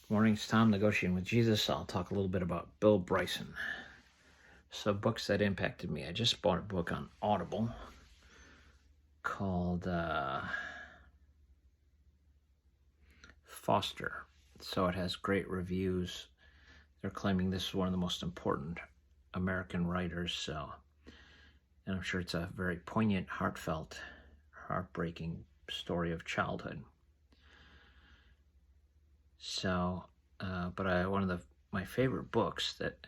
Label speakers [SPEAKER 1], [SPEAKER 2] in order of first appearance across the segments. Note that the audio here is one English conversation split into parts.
[SPEAKER 1] Morning's Tom, Negotiating with Jesus. I'll talk a little bit about Bill Bryson. So books that impacted me. I just bought a book on Audible called Foster. So it has great reviews. They're claiming this is one of the most important American writers. And I'm sure it's a very poignant, heartfelt, heartbreaking story of childhood. So, one of my favorite books that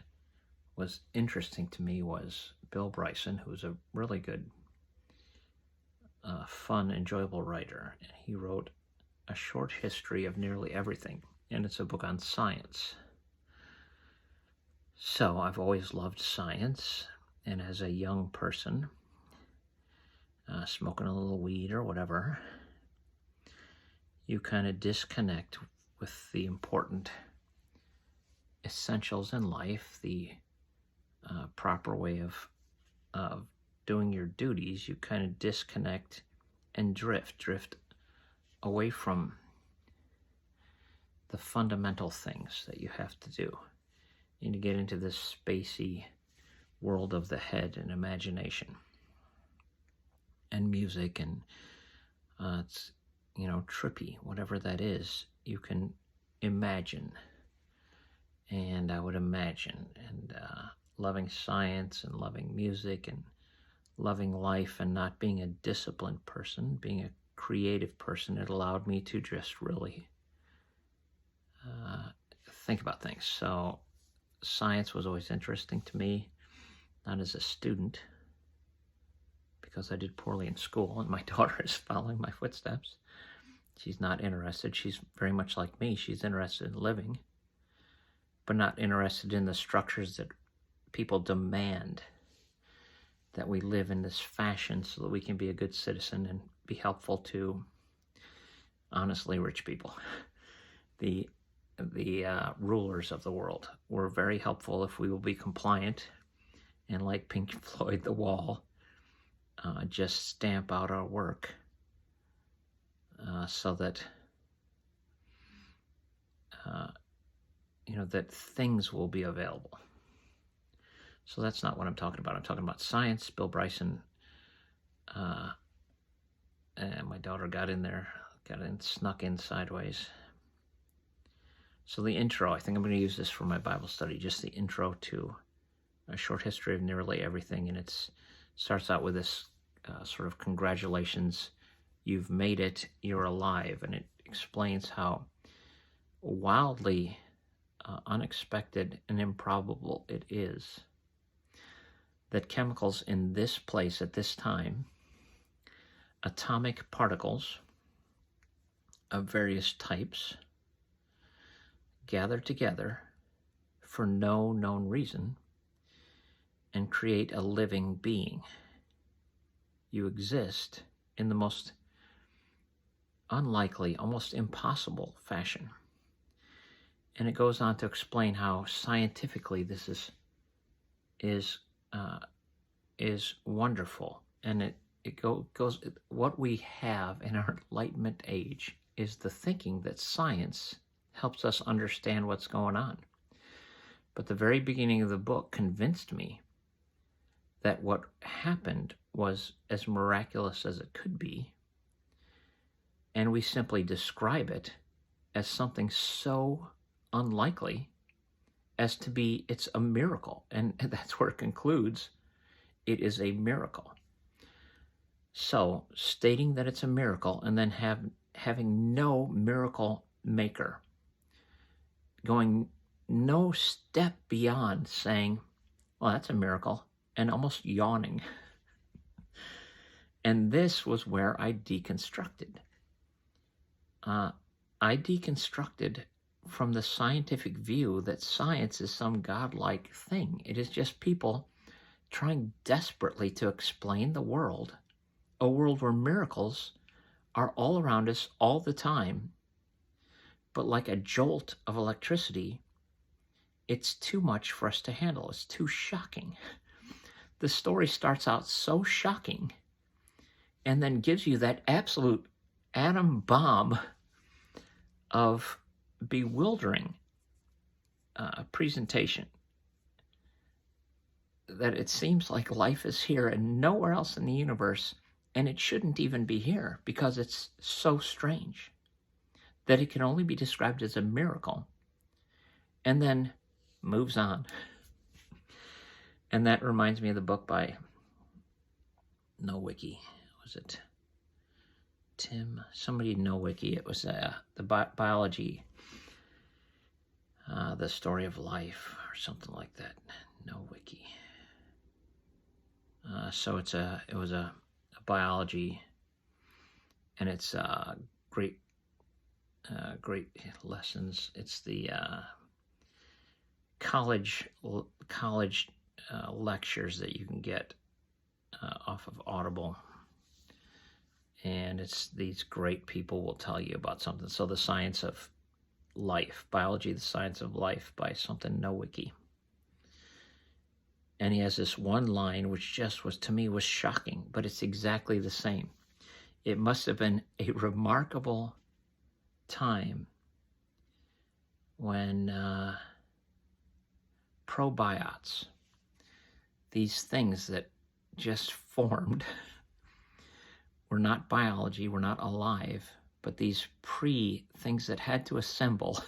[SPEAKER 1] was interesting to me was Bill Bryson, who was a really good, fun, enjoyable writer. And he wrote A Short History of Nearly Everything, and it's a book on science. So I've always loved science, and as a young person, smoking a little weed or whatever, you kind of disconnect with the important essentials in life, the proper way of doing your duties. You kind of disconnect and drift away from the fundamental things that you have to do. You need to get into this spacey world of the head and imagination and music, and it's, trippy, whatever that is. You can imagine, and I would imagine, and loving science and loving music and loving life and not being a disciplined person, being a creative person, it allowed me to just really think about things. So science was always interesting to me, not as a student, because I did poorly in school, and my daughter is following my footsteps. She's not interested. She's very much like me. She's interested in living, but not interested in the structures that people demand that we live in this fashion so that we can be a good citizen and be helpful to, honestly, rich people. The rulers of the world. We're very helpful if we will be compliant and, like Pink Floyd, The Wall, just stamp out our work so that that things will be available. So that's not what I'm talking about. I'm talking about science. Bill Bryson, and my daughter snuck in sideways. So the intro, I think I'm going to use this for my Bible study, just the intro to A Short History of Nearly Everything. And it starts out with this sort of congratulations, you've made it, you're alive. And it explains how wildly unexpected and improbable it is that chemicals in this place at this time, atomic particles of various types, gather together for no known reason and create a living being. You exist in the most unlikely, almost impossible fashion. And it goes on to explain how scientifically this is wonderful. And it goes, what we have in our Enlightenment age is the thinking that science helps us understand what's going on. But the very beginning of the book convinced me that what happened was as miraculous as it could be, and we simply describe it as something so unlikely as to be, it's a miracle. And that's where it concludes. It is a miracle. So stating that it's a miracle and then having no miracle maker, going no step beyond saying, well, that's a miracle, and almost yawning. And this was where I deconstructed. I deconstructed from the scientific view that science is some godlike thing. It is just people trying desperately to explain the world, a world where miracles are all around us all the time, but like a jolt of electricity, it's too much for us to handle. It's too shocking. The story starts out so shocking and then gives you that absolute atom bomb of bewildering presentation that it seems like life is here and nowhere else in the universe, and it shouldn't even be here because it's so strange that it can only be described as a miracle, and then moves on. And that reminds me of the book by Nowicki. Was it Tim? Somebody Nowicki. It was the biology, the story of life, or something like that. Nowicki. So it was a biology, and it's great lessons. It's the college lectures that you can get off of Audible, and it's these great people will tell you about something. So the science of life, biology, the science of life, by something Nowicki. And he has this one line which just was, to me, was shocking, but it's exactly the same. It must have been a remarkable time when probiotics, these things that just formed, were not biology, were not alive, but these things that had to assemble.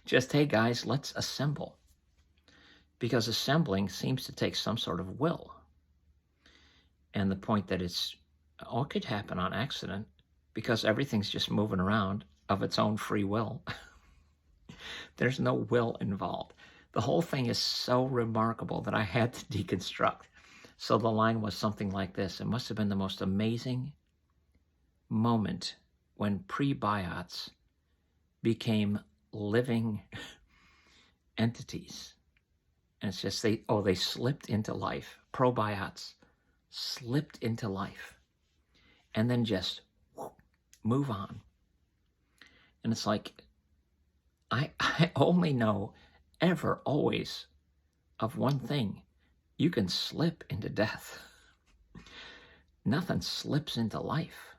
[SPEAKER 1] Just, hey guys, let's assemble. Because assembling seems to take some sort of will. And the point that it could happen on accident because everything's just moving around of its own free will. There's no will involved. The whole thing is so remarkable that I had to deconstruct. So the line was something like this. It must have been the most amazing moment when prebiotics became living entities. And it's just, they slipped into life. Probiotics slipped into life. And then just move on. And it's like, I only know always of one thing. You can slip into death. Nothing slips into life.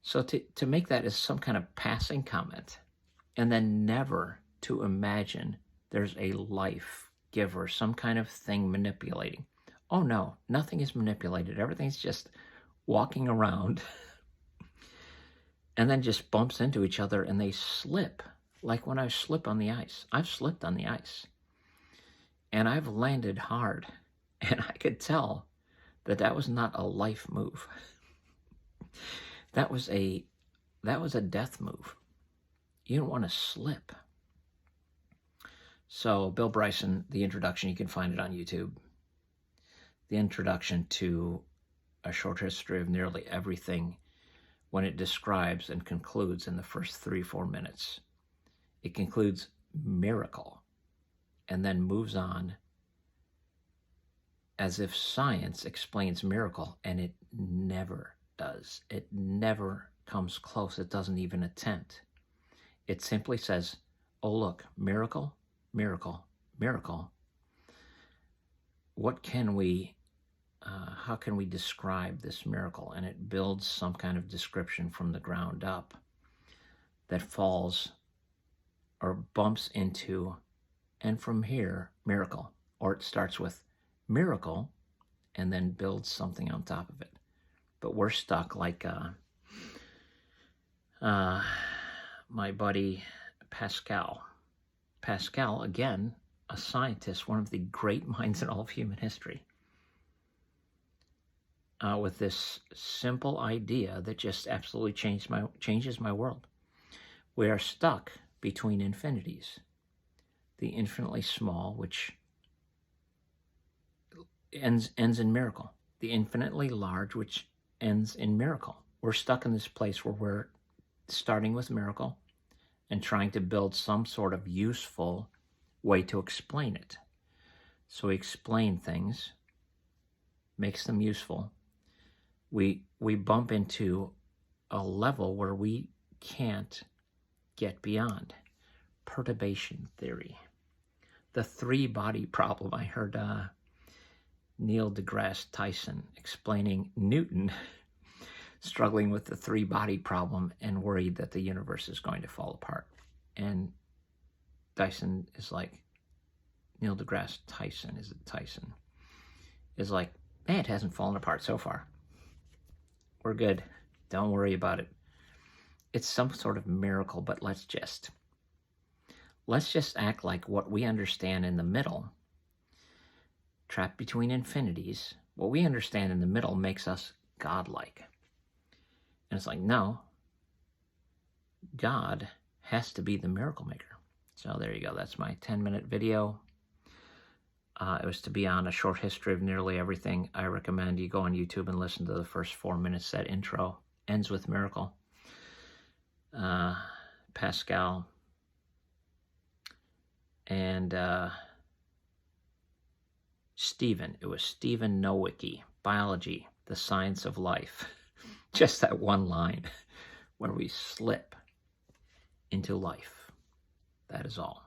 [SPEAKER 1] So to make that as some kind of passing comment, and then never to imagine there's a life giver, some kind of thing manipulating. Oh no, nothing is manipulated. Everything's just walking around and then just bumps into each other and they slip. Like when I slip on the ice. I've slipped on the ice. And I've landed hard. And I could tell that was not a life move. That was a death move. You don't want to slip. So Bill Bryson, the introduction, you can find it on YouTube. The introduction to A Short History of Nearly Everything, when it describes and concludes in the first 3-4 minutes. It concludes miracle and then moves on as if science explains miracle, and it never does. It never comes close. It doesn't even attempt. It simply says, oh look, miracle, miracle, miracle. What can we, how can we describe this miracle? And it builds some kind of description from the ground up that falls or bumps into, and from here, miracle. Or it starts with miracle and then builds something on top of it. But we're stuck like my buddy Pascal. Pascal, again, a scientist, one of the great minds in all of human history, with this simple idea that just absolutely changes my world. We are stuck between infinities. The infinitely small, which ends in miracle. The infinitely large, which ends in miracle. We're stuck in this place where we're starting with miracle and trying to build some sort of useful way to explain it. So we explain things, makes them useful. We bump into a level where we can't get beyond. Perturbation theory. The 3-body problem. I heard Neil deGrasse Tyson explaining Newton struggling with the 3-body problem and worried that the universe is going to fall apart. And Dyson is like, Neil deGrasse Tyson, is it Tyson? Is like, man, it hasn't fallen apart so far. We're good. Don't worry about it. It's some sort of miracle, but let's just act like what we understand in the middle, trapped between infinities, what we understand in the middle makes us godlike. And it's like, no, God has to be the miracle maker. So there you go. That's my 10-minute video. It was to be on a short history of nearly everything. I recommend you go on YouTube and listen to the first 4 minutes. That intro ends with miracle. Pascal and Stephen. It was Stephen Nowicki, Biology, the Science of Life. Just that one line where we slip into life. That is all.